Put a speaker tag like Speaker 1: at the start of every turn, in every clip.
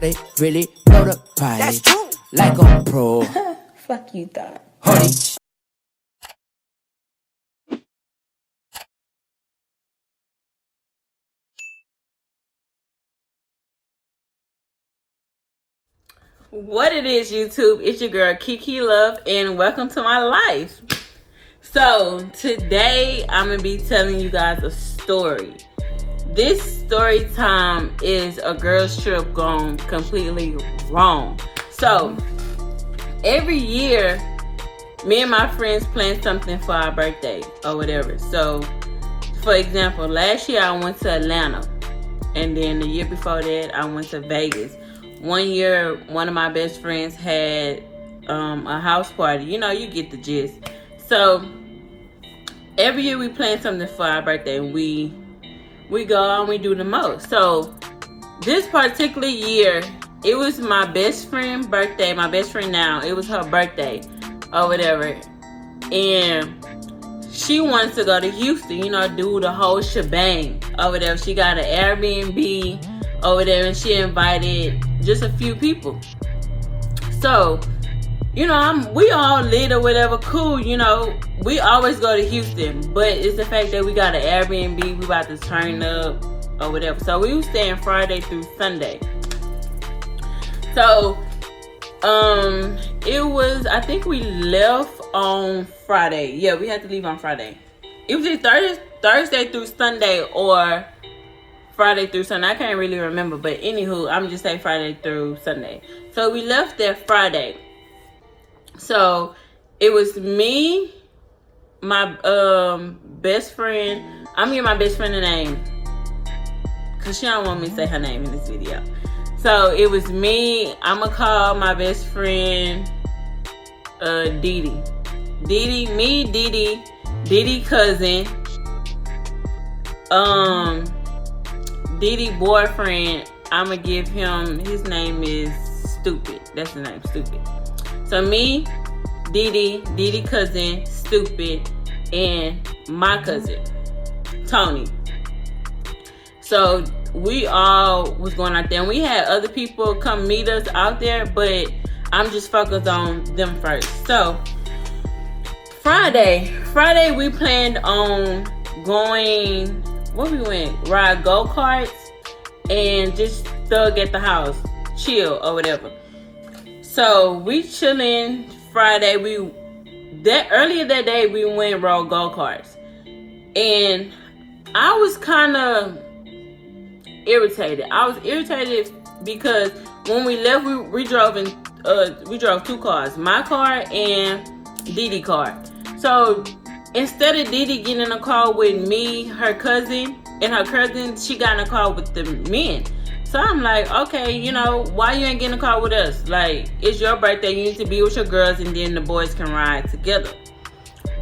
Speaker 1: They really blow the pipe. That's true. Like a pro.
Speaker 2: Fuck you thought.
Speaker 1: Holy.
Speaker 3: What it is, YouTube? It's your girl Kiki Love, and welcome to my life. So today I'm gonna be telling you guys a story. This story time is a girl's trip gone completely wrong. So every year, me and my friends plan something for our birthday or whatever. So, for example, last year I went to Atlanta, and then the year before that I went to Vegas. One year, one of my best friends had a house party. You know, you get the gist. So every year we plan something for our birthday, and we go out and we do the most. So this particular year, it was my best friend's birthday. My best friend now, it was her birthday or whatever, and she wants to go to Houston, you know, do the whole shebang or whatever. She got an Airbnb over there, and she invited just a few people. So, you know, we all lit or whatever, cool, you know. We always go to Houston, but it's the fact that we got an Airbnb, we about to turn up or whatever. So we was staying Friday through Sunday. So, it was, I think we left on Friday. Yeah, we had to leave on Friday. It was either Thursday through Sunday or Friday through Sunday. I can't really remember, but anywho, I'm just saying Friday through Sunday. So we left there Friday. So it was me, my best friend. I'm giving my best friend a name because she don't want me to say her name in this video. So it was me. I'm gonna call my best friend Didi. Didi cousin. Didi boyfriend, I'm gonna give him, his name is Stupid. That's the name, Stupid. So me, Didi cousin, Stupid, and my cousin, Tony. So we all was going out there, and we had other people come meet us out there, but I'm just focused on them first. So Friday we planned on going, where we went? Ride go-karts and just thug at the house, chill or whatever. So we chilling Friday. Earlier that day we went rode go-karts, and I was kind of irritated. I was irritated because when we left, we drove two cars, my car and Didi car. So instead of Didi getting in a car with me, her cousin, she got in a car with the men. So I'm like, okay, you know, why you ain't getting in a car with us? Like, it's your birthday, you need to be with your girls, and then the boys can ride together.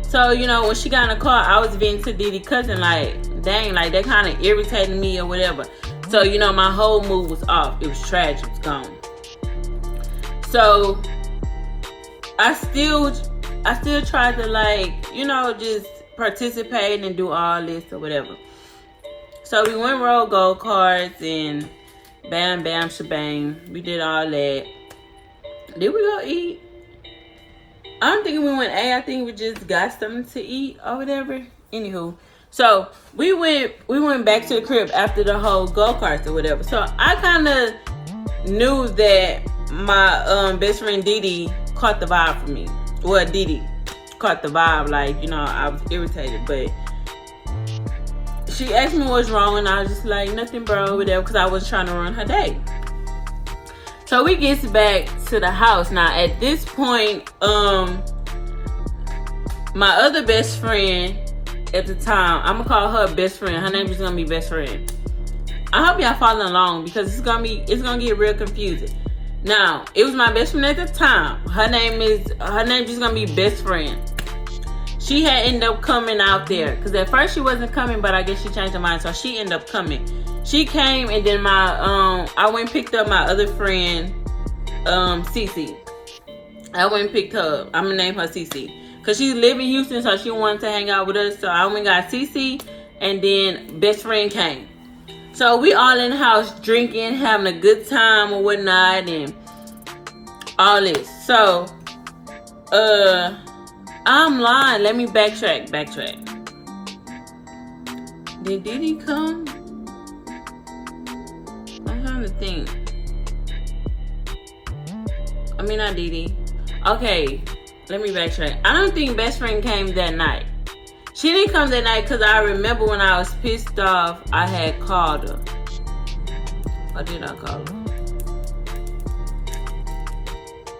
Speaker 3: So, you know, when she got in the car, I was being to Didi cousin, like, dang, like, that kind of irritated me or whatever. So, you know, my whole mood was off. It was tragic. It was gone. So I still tried to, like, you know, just participate and do all this or whatever. So we went rode go-karts and bam, bam, shebang. We did all that. Did we go eat? I don't think we went I think we just got something to eat or whatever. Anywho. So we went back to the crib after the whole go-karts or whatever. So I kind of knew that my best friend Didi caught the vibe from me. Well, Didi caught the vibe, like, you know, I was irritated, but she asked me what's wrong, and I was just like, nothing, bro, whatever, because I was trying to run her day. So we gets back to the house. Now, at this point, my other best friend at the time, I'm gonna call her best friend. Her name is gonna be best friend. I hope y'all following along because it's gonna get real confusing. Now, it was my best friend at the time. Her name just gonna be best friend. She had ended up coming out there because at first she wasn't coming, but I guess she changed her mind, so she ended up coming. She came, and then I went and picked up my other friend, Cece. I went and picked her up. I'm gonna name her Cece because she live in Houston, so she wanted to hang out with us. So I went and got Cece, and then best friend came. So we all in the house drinking, having a good time or whatnot, and all this. So, I'm lying. Let me backtrack. Did Diddy come? I'm trying to think. I mean, not Diddy. Okay, let me backtrack. I don't think best friend came that night. She didn't come that night because I remember when I was pissed off, I had called her. Or did I call her?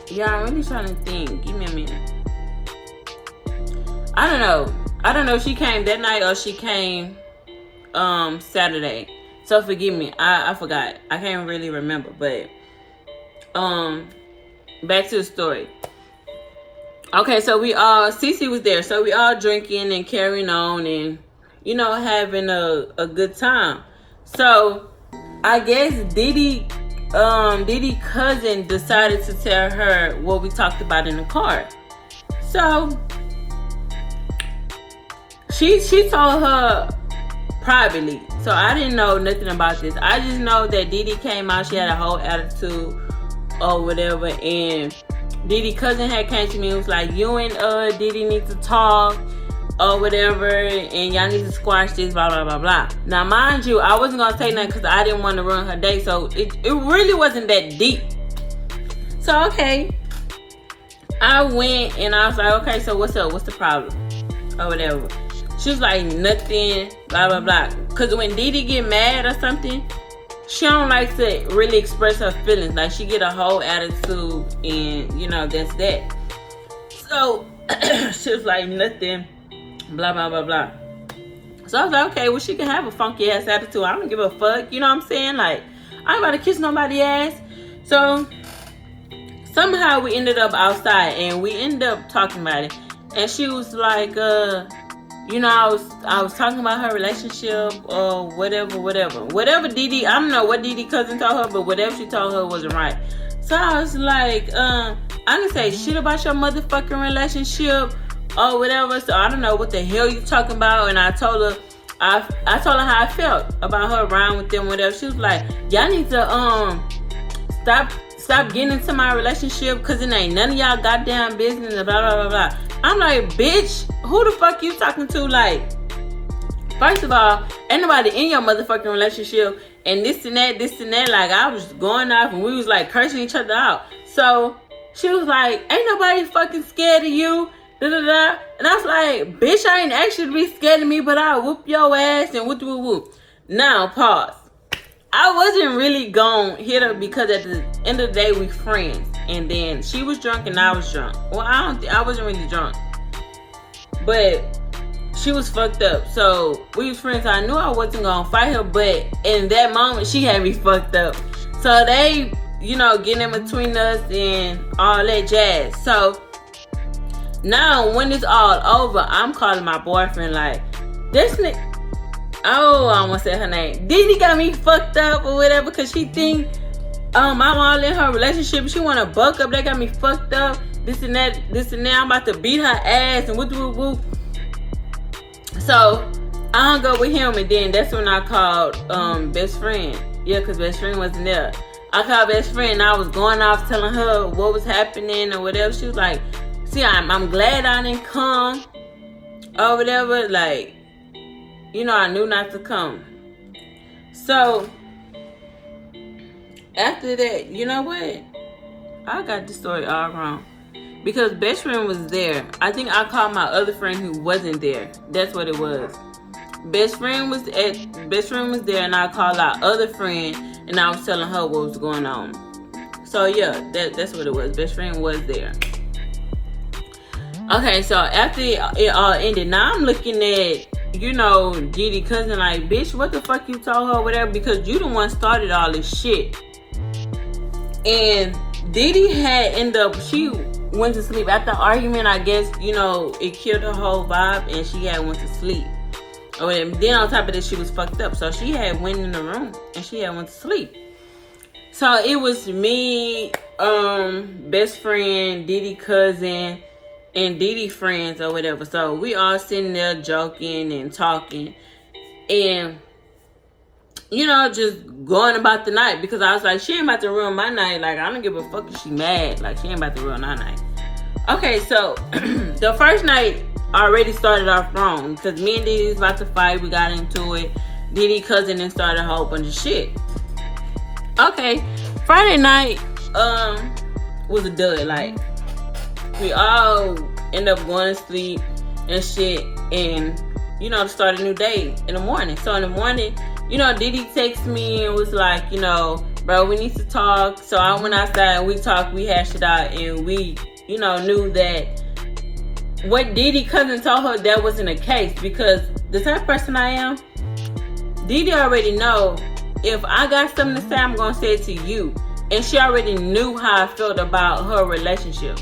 Speaker 3: Yeah, I'm really trying to think. Give me a minute. I don't know if she came that night or she came Saturday. So forgive me. I forgot. I can't really remember. But back to the story. Okay, so we all, Cece was there. So we all drinking and carrying on and, you know, having a good time. So I guess Diddy cousin decided to tell her what we talked about in the car. So she told her privately. So I didn't know nothing about this. I just know that Diddy came out. She had a whole attitude or whatever. And Diddy cousin had came to me and was like, you and Diddy need to talk or whatever. And y'all need to squash this, blah, blah, blah, blah. Now, mind you, I wasn't going to say nothing because I didn't want to ruin her day. So it really wasn't that deep. So, okay. I went and I was like, okay, so what's up? What's the problem? Or whatever. She was like, nothing, blah, blah, blah. Because when Diddy get mad or something, she don't like to really express her feelings. Like, she get a whole attitude and, you know, that's that. So, she was like, nothing, blah, blah, blah, blah. So I was like, okay, well, she can have a funky ass attitude. I don't give a fuck. You know what I'm saying? Like, I ain't about to kiss nobody's ass. So, somehow we ended up outside and we ended up talking about it. And she was like, you know, I was talking about her relationship or whatever Diddy, I don't know what Diddy cousin told her, but whatever she told her wasn't right. So I was like, I didn't say shit about your motherfucking relationship or whatever. So I don't know what the hell you talking about. And I told her how I felt about her around with them, whatever. She was like, y'all need to stop getting into my relationship because it ain't none of y'all goddamn business, blah, blah, blah, blah. I'm like, bitch, who the fuck you talking to? Like, first of all, ain't nobody in your motherfucking relationship and this and that. Like, I was going off and we was like cursing each other out. So she was like, ain't nobody fucking scared of you, da da da. And I was like, bitch, I ain't actually be scared of me, but I'll whoop your ass and whoop whoop whoop. Now, pause. I wasn't really gonna hit her because at the end of the day, we friends. And then she was drunk and I was drunk. Well, I wasn't really drunk. But she was fucked up. So we was friends. I knew I wasn't gonna fight her. But in that moment, she had me fucked up. So they, you know, getting in between us and all that jazz. So now when it's all over, I'm calling my boyfriend like, this nigga. Oh, I almost said her name. Diddy got me fucked up or whatever because she think I'm all in her relationship. She want to buck up. They got me fucked up. This and that. I'm about to beat her ass and whoop, whoop, whoop. So I hung up with him and then that's when I called best friend. Yeah, because best friend wasn't there. I called best friend and I was going off telling her what was happening or whatever. She was like, see, I'm glad I didn't come or whatever. Like, you know, I knew not to come. So, after that, you know what? I got the story all wrong. Because best friend was there. I think I called my other friend who wasn't there. That's what it was. Best friend was there and I called our other friend and I was telling her what was going on. So, yeah, that's what it was. Best friend was there. Okay, so after it all ended, now I'm looking at, you know, Diddy cousin like, bitch, what the fuck you told her, whatever, because you the one started all this shit. And Diddy had ended up, she went to sleep after the argument. I guess, you know, it killed her whole vibe and she had went to sleep. Oh, and then on top of this, she was fucked up. So she had went in the room and she had went to sleep. So it was me, best friend, Diddy cousin, and Diddy friends or whatever. So we all sitting there joking and talking. And you know, just going about the night, because I was like, she ain't about to ruin my night. Like, I don't give a fuck if she mad. Like, she ain't about to ruin our night. Okay, so the first night already started off wrong, because me and Didi was about to fight. We got into it. Didi cousin and started a whole bunch of shit. Okay, Friday night was a dud. Like, we all end up going to sleep and shit, and you know, to start a new day in the morning. So in the morning, you know, Didi texted me and was like, you know, bro, we need to talk. So I went outside and we talked, we hashed it out, and we, you know, knew that what Didi cousin told her, that wasn't the case, because the type of person I am, Didi already know if I got something to say, I'm gonna say it to you. And she already knew how I felt about her relationship.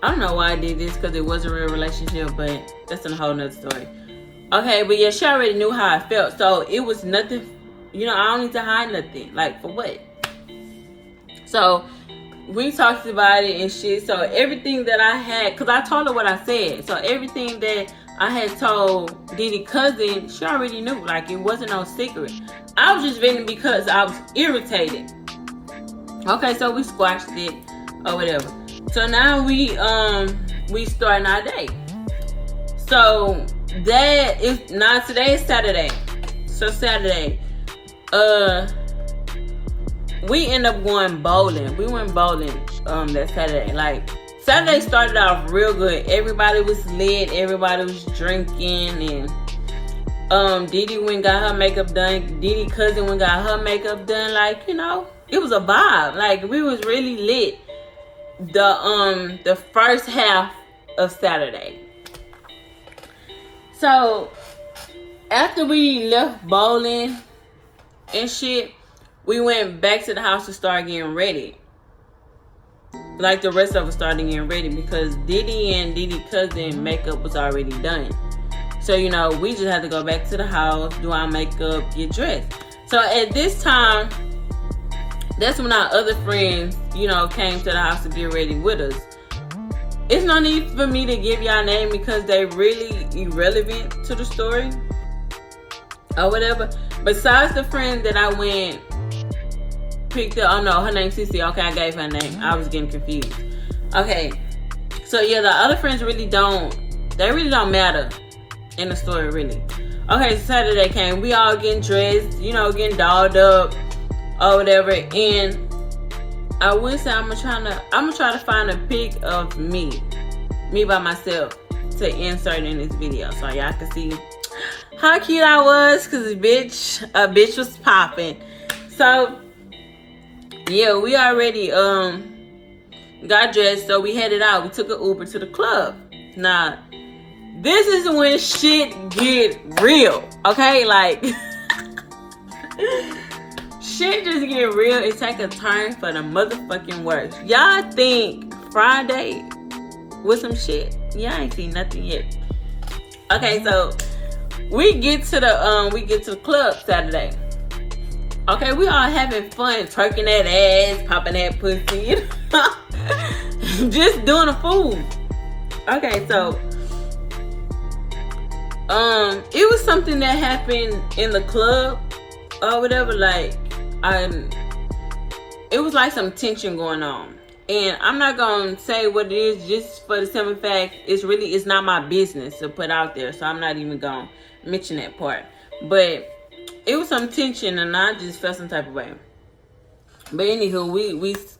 Speaker 3: I don't know why I did this, because it was a real relationship, but that's a whole nother story. Okay, but yeah, she already knew how I felt. So it was nothing, you know, I don't need to hide nothing. Like, for what? So we talked about it and shit. So everything that I had, because I told her what I said. So everything that I had told Didi cousin, she already knew. Like, it wasn't no secret. I was just venting because I was irritated. Okay, so we squashed it or whatever. So now we starting our day. So that is now, today is Saturday. So Saturday, we end up going bowling. We went bowling that Saturday. Like, Saturday started off real good. Everybody was lit. Everybody was drinking, and Didi went and got her makeup done. Didi cousin went and got her makeup done. Like, you know, it was a vibe. Like, we was really lit the first half of Saturday. So after we left bowling and shit, we went back to the house to start getting ready. Like, the rest of us started getting ready, because Didi and Didi cousin makeup was already done. So, you know, we just had to go back to the house, do our makeup, get dressed. So at this time, that's when our other friends, you know, came to the house to get ready with us. It's no need for me to give y'all name, because they really irrelevant to the story or whatever. Besides the friend that I went picked up, oh no, her name's Cece. Okay, I gave her name. I was getting confused. Okay, so yeah, the other friends really don't matter in the story, really. Okay, so Saturday came. We all getting dressed, you know, getting dolled up or whatever, and I would say I'm gonna try to find a pic of me by myself to insert in this video, so y'all can see how cute I was, cause a bitch was popping. So yeah, we already got dressed, so we headed out. We took an Uber to the club. Now, this is when shit get real, okay? Like, shit just get real. It take a turn for the motherfucking worst. Y'all think Friday was some shit? Y'all ain't seen nothing yet. Okay, so we get to the club Saturday. Okay, we all having fun, twerking that ass, popping that pussy, just doing a fool. Okay, so it was something that happened in the club or whatever. Like, it was like some tension going on, and I'm not gonna say what it is, just for the simple fact it's not my business to put out there, so I'm not even gonna mention that part. But it was some tension, and I just felt some type of way. But anywho,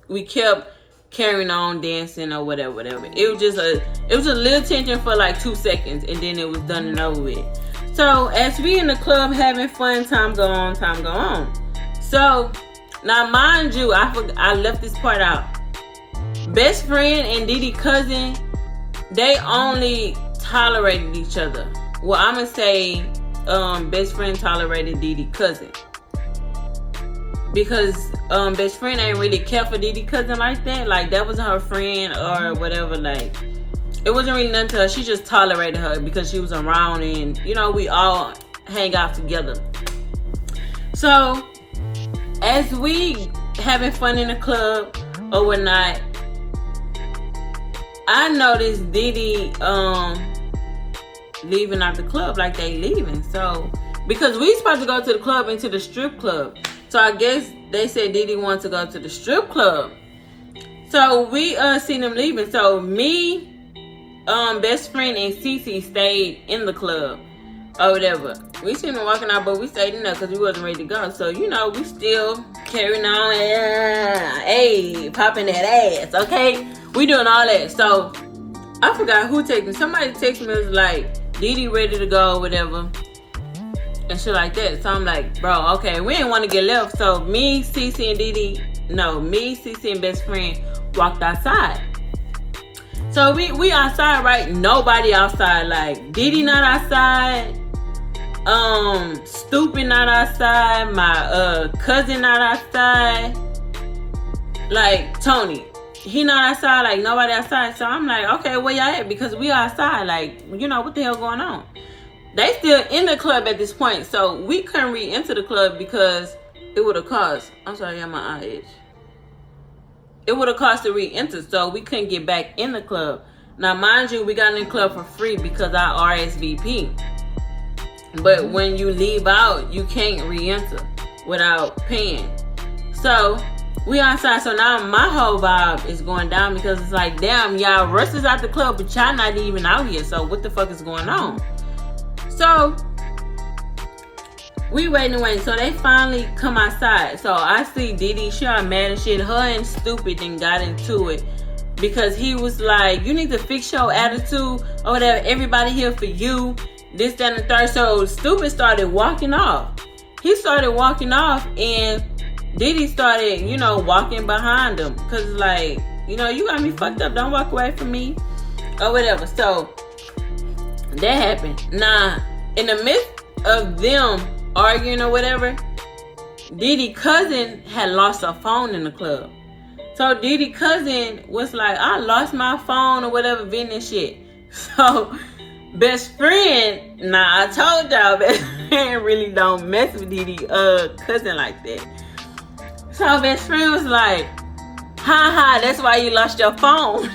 Speaker 3: we kept carrying on dancing or whatever. It was a little tension for like 2 seconds, and then it was done and over with. So as we in the club having fun, time go on. So now, mind you, I left this part out. Best friend and Didi cousin, they only tolerated each other. Well, I'm gonna say best friend tolerated Didi cousin, because best friend ain't really care for Didi cousin like that. Like, that was her friend or whatever. Like, it wasn't really nothing to her. She just tolerated her because she was around, and you know, we all hang out together. So as we having fun in the club or whatnot, I noticed Didi leaving out the club, like they leaving. So because we supposed to go to the club and to the strip club. So I guess they said Didi wanted to go to the strip club. So we seen them leaving. So me, best friend and Cece stayed in the club or whatever. We seen them walking out, but we stayed in there because we wasn't ready to go. So you know, we still carrying on, hey, popping that ass, okay? We doing all that. So I forgot who texted me. Somebody texted me, was like, Didi ready to go or whatever, and shit like that. So I'm like, bro, okay, we didn't want to get left. So me, Cece, and Didi, me, Cece, and best friend walked outside. So we outside, right? Nobody outside. Like Didi not outside. Stupid not outside. My cousin not outside. Like Tony, he not outside. Like nobody outside. So I'm like, okay, where y'all at? Because we outside. Like, you know, what the hell going on? They still in the club at this point. So we couldn't re-enter the club because it would have cost. I'm sorry, yeah, my eye itch. It would have cost to re-enter, so we couldn't get back in the club. Now, mind you, we got in the club for free because I RSVP. But when you leave out, you can't re-enter without paying. So we outside. So now my whole vibe is going down because it's like, damn, y'all rushed us out the club, but y'all not even out here. So what the fuck is going on? So we waiting. So they finally come outside. So I see Didi, she all mad and shit. Her and Stupid and got into it because he was like, you need to fix your attitude or whatever. Everybody here for you. This, that, and the third. So Stupid started walking off. He started walking off and Didi started, you know, walking behind him. Cause like, you know, you got me fucked up. Don't walk away from me or whatever. So that happened. Now, in the midst of them arguing or whatever, Didi cousin had lost her phone in the club. So Didi cousin was like, I lost my phone or whatever, venting shit. So best friend, I told y'all, best friend really don't mess with Didi cousin like that. So best friend was like, ha, that's why you lost your phone.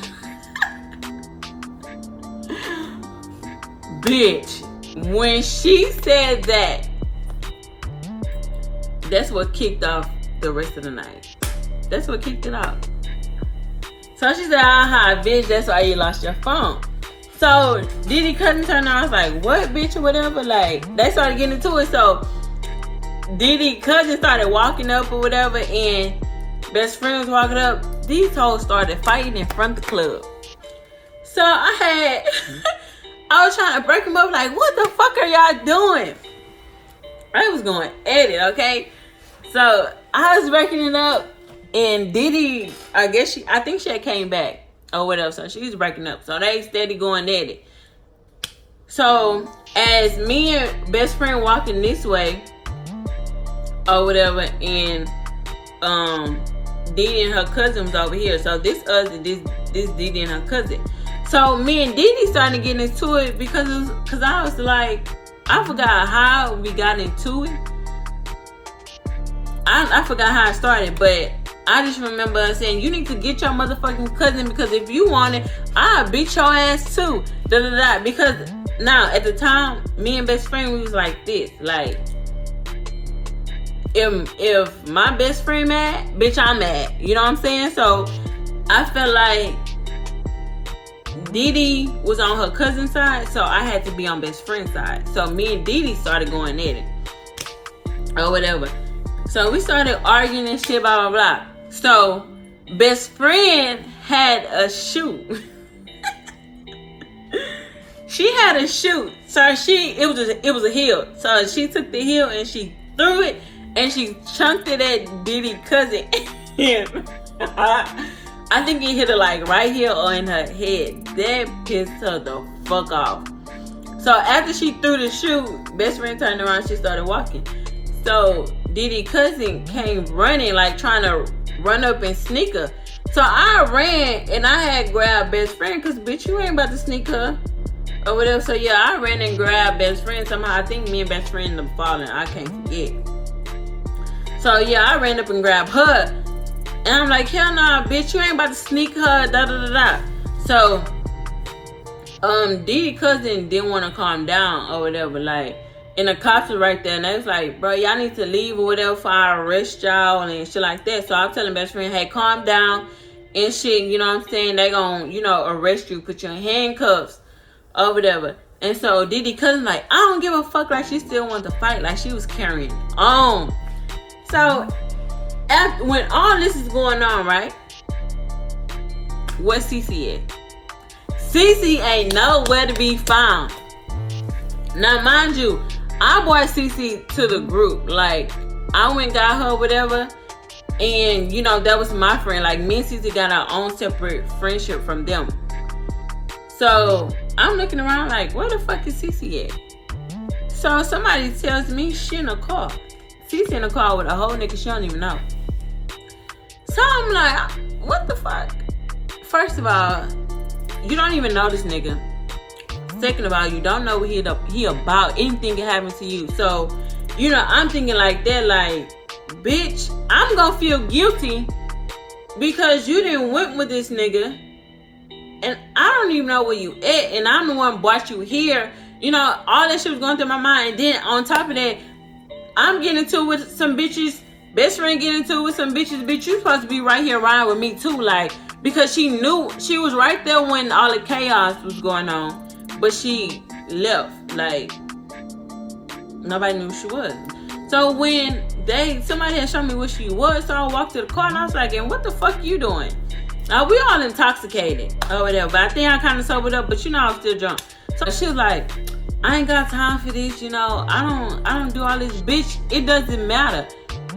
Speaker 3: Bitch, when she said that, that's what kicked off the rest of the night. That's what kicked it off. So she said, bitch, that's why you lost your phone. So Didi cousin turned around, I was like, what, bitch, or whatever? Like, they started getting into it. So Didi cousin started walking up or whatever, and best friend was walking up. These hoes started fighting in front of the club. So I was trying to break them up, like, what the fuck are y'all doing? I was going at it, okay? So I was breaking it up, and Didi, I think she had came back or whatever. So she was breaking up. So they steady going at it. So as me and best friend walking this way or whatever, and Didi and her cousin was over here. So this Didi and her cousin. So me and Didi started getting into it because I was like, I forgot how we got into it. I forgot how it started, but I just remember saying, you need to get your motherfucking cousin, because if you want it, I'll beat your ass too. Because now, at the time, me and best friend, we was like this. Like, if my best friend mad, bitch, I'm mad. You know what I'm saying? So, I felt like Didi was on her cousin's side, so I had to be on best friend's side. So, me and Didi started going at it. Or whatever. So, we started arguing and shit, blah, blah, blah. So, best friend had a shoot. She had a shoot. So it was a heel. So she took the heel and she threw it and she chunked it at Didi cousin. I think it hit her like right here or in her head. That pissed her the fuck off. So after she threw the shoe, best friend turned around, she started walking. So Didi cousin came running, like trying to run up and sneak her. So I ran and I had grabbed best friend, cause bitch, you ain't about to sneak her or whatever. So yeah, I ran and grabbed best friend somehow. I think me and best friend ended up falling. I can't forget. So yeah, I ran up and grabbed her. And I'm like, hell nah, bitch, you ain't about to sneak her, da da da da. So Didi cousin didn't want to calm down or whatever, like, And the cops was right there, and they was like, bro, y'all need to leave or whatever for I arrest y'all and shit like that. So I'm telling best friend, hey, calm down and shit, you know what I'm saying? They gonna, you know, arrest you, put you in handcuffs or whatever. And so Diddy cousin like, I don't give a fuck, like she still wanted to fight, like she was carrying on. So after, when all this is going on, right? Where's Cece at? Cece ain't nowhere to be found. Now mind you, I brought Cece to the group. Like, I went and got her, whatever. And, you know, that was my friend. Like, me and Cece got our own separate friendship from them. So, I'm looking around like, where the fuck is Cece at? So, somebody tells me she in a car. Cece in a car with a whole nigga she don't even know. So, I'm like, what the fuck? First of all, you don't even know this nigga. Second of all, you don't know what he about. Anything can happen to you. So, you know, I'm thinking like that, like, bitch, I'm gonna feel guilty because you didn't went with this nigga, and I don't even know where you at, and I'm the one brought you here. You know, all that shit was going through my mind. And then on top of that, I'm getting into it with some bitches. Best friend getting into it with some bitches. Bitch, you supposed to be right here riding with me too, like, because she knew she was right there when all the chaos was going on. But she left, like, nobody knew who she was. So when somebody had shown me where she was, so I walked to the car and I was like, and what the fuck you doing? Now we all intoxicated or whatever, but I think I kind of sobered up, but you know I was still drunk. So she was like, I ain't got time for this, you know, I don't do all this, bitch. It doesn't matter.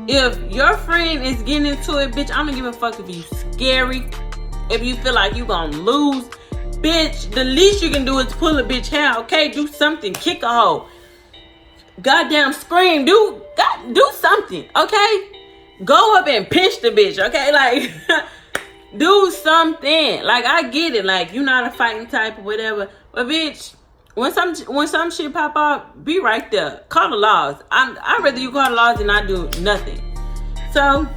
Speaker 3: If your friend is getting into it, bitch, I don't give a fuck if you scary, if you feel like you gonna lose. Bitch, the least you can do is pull a bitch hair, okay? Do something. Kick a hoe. Goddamn scream. Do something, okay? Go up and pinch the bitch, okay? Like, do something. Like, I get it. Like, you're not a fighting type or whatever. But, bitch, when some shit pop up, be right there. Call the laws. I'd rather you call the laws than I do nothing. So,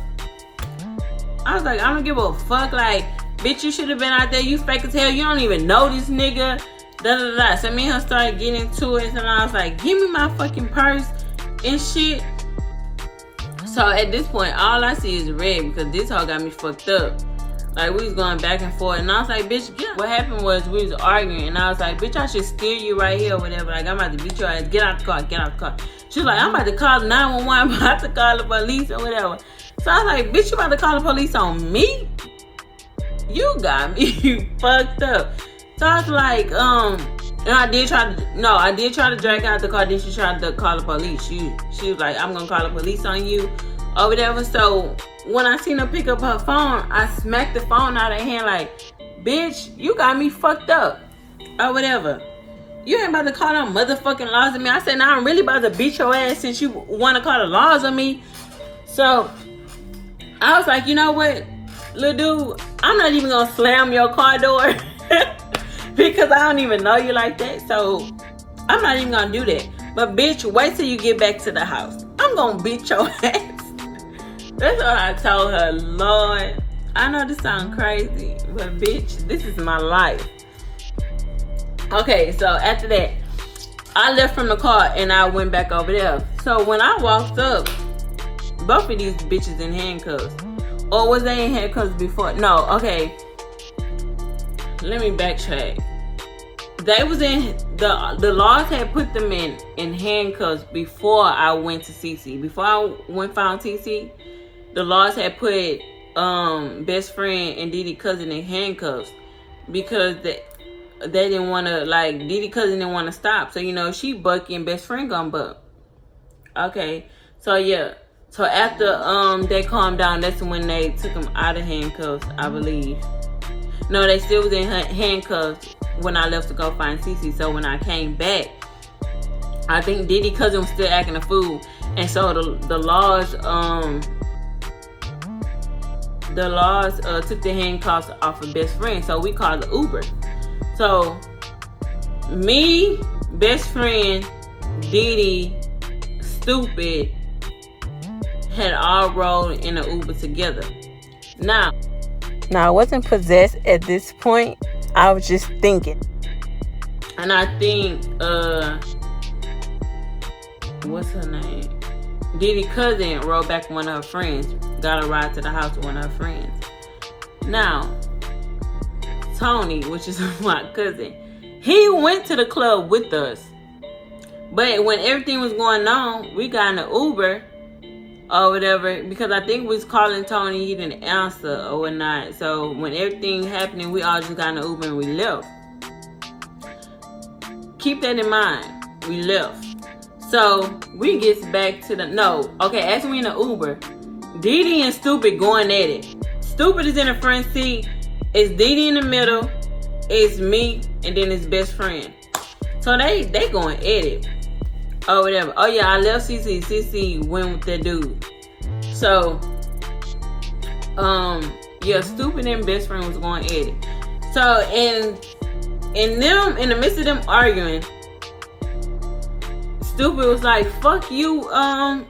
Speaker 3: I was like, I don't give a fuck. Like, bitch, you should have been out there. You fake as hell. You don't even know this nigga. Da da da. So me and her started getting into it, and I was like, give me my fucking purse and shit. So at this point, all I see is red because this hoe got me fucked up. Like, we was going back and forth, and I was like, bitch, what happened was we was arguing, and I was like, bitch, I should steer you right here or whatever. Like, I'm about to beat your ass. Get out the car. Get out the car. She was like, I'm about to call 911. I'm about to call the police or whatever. So I was like, bitch, you about to call the police on me? You got me fucked up. So I was like, and I did try to drag out the car. Then she tried to call the police. She was like, I'm gonna call the police on you or whatever. So when I seen her pick up her phone, I smacked the phone out of her hand like, bitch, you got me fucked up or whatever. You ain't about to call no motherfucking laws on me. I said, nah, I'm really about to beat your ass since you want to call the laws on me. So I was like, you know what, little dude, I'm not even gonna slam your car door because I don't even know you like that. So I'm not even gonna do that. But bitch, wait till you get back to the house. I'm gonna beat your ass. That's what I told her. Lord, I know this sounds crazy, but bitch, this is my life. Okay, so after that, I left from the car and I went back over there. So when I walked up, both of these bitches in handcuffs. Or was they in handcuffs before? No, okay. Let me backtrack. They was in, the laws had put them in handcuffs before I went to CC. Before I went found TC, the laws had put best friend and Didi cousin in handcuffs because they didn't want to, like, Didi cousin didn't want to stop. So, you know, she bucky and best friend gonna buck. Okay, so yeah. So after they calmed down, that's when they took him out of handcuffs, I believe. No, they still was in handcuffs when I left to go find Cece. So when I came back, I think Didi cousin was still acting a fool, and so the laws took the handcuffs off of best friend. So we called the Uber. So me, best friend, Didi, stupid, had all rolled in an Uber together. Now I wasn't possessed at this point. I was just thinking. And I think what's her name? Diddy's cousin rode back with one of her friends. Got a ride to the house with one of her friends. Now, Tony, which is my cousin, he went to the club with us. But when everything was going on, we got in an Uber or whatever, because I think we was calling Tony, he didn't answer or whatnot. So when everything happening, we all just got in the Uber and we left. Keep that in mind. We left. So we gets back to as we in the Uber, Didi and Stupid going at it. Stupid is in the front seat. It's Didi in the middle. It's me and then his best friend. So they going at it or whatever. Oh yeah, I left CC. CC went with that dude. So Stupid and best friend was going at it. So in the midst of them arguing, Stupid was like, fuck you, and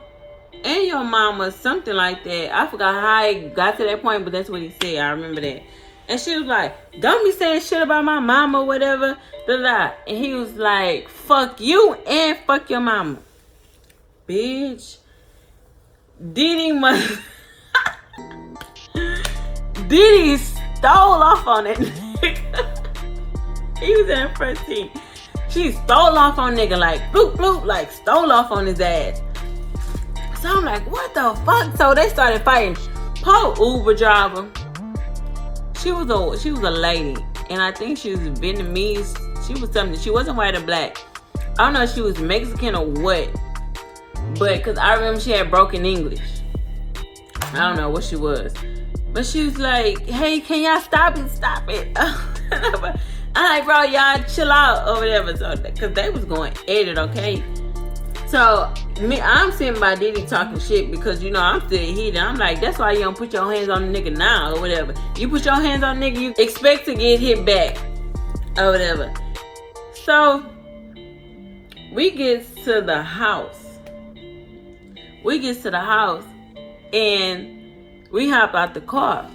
Speaker 3: your mama, something like that. I forgot how I got to that point, but that's what he said. I remember that. And she was like, don't be saying shit about my mama or whatever. And he was like, fuck you and fuck your mama. Bitch. Didi stole off on it. He was in the front seat. She stole off on nigga, like bloop bloop, like stole off on his ass. So I'm like, what the fuck? So they started fighting. Poor Uber driver. She was a lady, and I think she was Vietnamese. She was something. She wasn't white or black. I don't know if she was Mexican or what. But because I remember she had broken English. I don't know what she was. But she was like, hey, can y'all stop it? Stop it. I'm like, bro, y'all chill out or whatever. So, because they was going at it, okay? So, I'm sitting by Didi talking shit because, I'm still heated. I'm like, that's why you don't put your hands on the nigga now or whatever. You put your hands on the nigga, you expect to get hit back or whatever. So, we get to the house. And we hop out the car.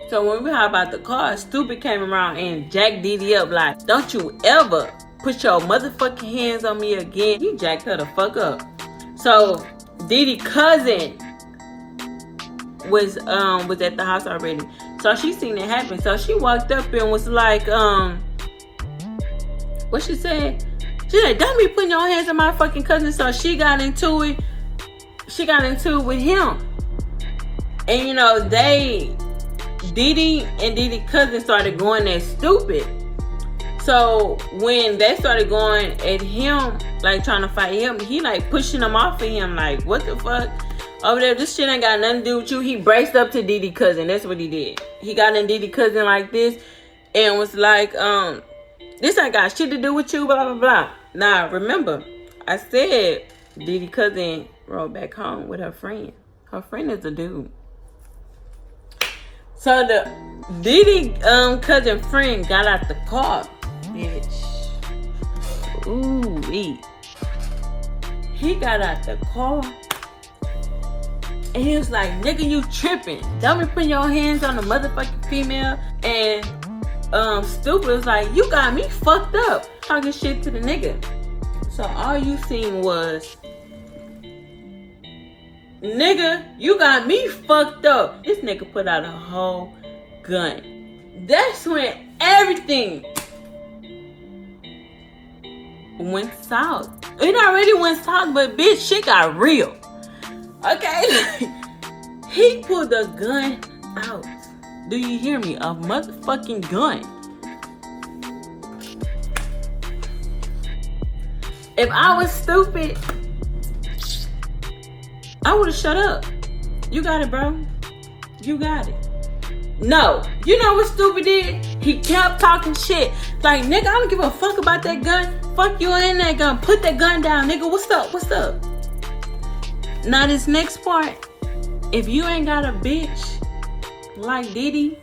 Speaker 3: So when we hop out the car, Stupid came around and jacked Didi up like, don't you ever put your motherfucking hands on me again. He jacked her the fuck up. So Didi's cousin was at the house already. So she seen it happen. So she walked up and was like, what she said? She said, don't be putting your hands on my fucking cousin. So she got into it. She got into it with him. And Didi and Didi's cousin started going at Stupid. So when they started going at him, like trying to fight him, he like pushing them off of him, like, what the fuck? Over there, this shit ain't got nothing to do with you. He braced up to Didi's cousin. That's what he did. He got in Didi's cousin like this and was like, this ain't got shit to do with you, blah, blah, blah. Now, remember, I said Didi's cousin rode back home with her friend. Her friend is a dude. So the Didi cousin friend got out the car, bitch. Ooh-wee. He got out the car and he was like, nigga, you tripping. Don't be putting your hands on the motherfucking female. And Stupid was like, you got me fucked up talking shit to the nigga. So all you seen was, nigga, you got me fucked up. This nigga put out a whole gun. That's when everything went south. It already went south, but bitch, shit got real. Okay? He pulled a gun out. Do you hear me? A motherfucking gun. If I was Stupid, I would have shut up. You got it, bro. You got it. No. You know what Stupid did? He kept talking shit. Like, nigga, I don't give a fuck about that gun. Fuck you and that gun. Put that gun down, nigga. What's up? What's up? Now, this next part. If you ain't got a bitch like Didi,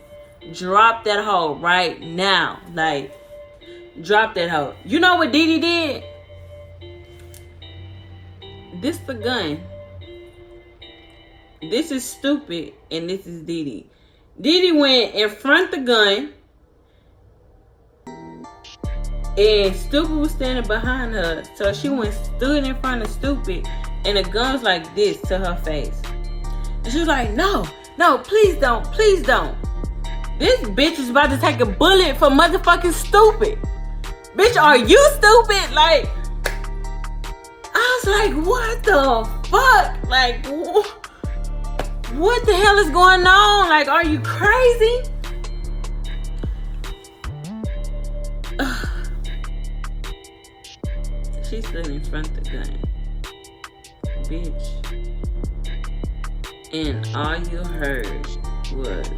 Speaker 3: drop that hoe right now. Like, drop that hoe. You know what Didi did? This the gun. This is Stupid and this is Didi. Didi went in front of the gun and Stupid was standing behind her. So she went stood in front of Stupid And the gun was like this to her face. And she was like, no, please don't, please don't. This bitch is about to take a bullet for motherfucking stupid. Bitch, are you stupid? Like, I was like, what the fuck? Like, what the hell is going on? Like, are you crazy? She stood in front of the gun. Bitch. And all you heard was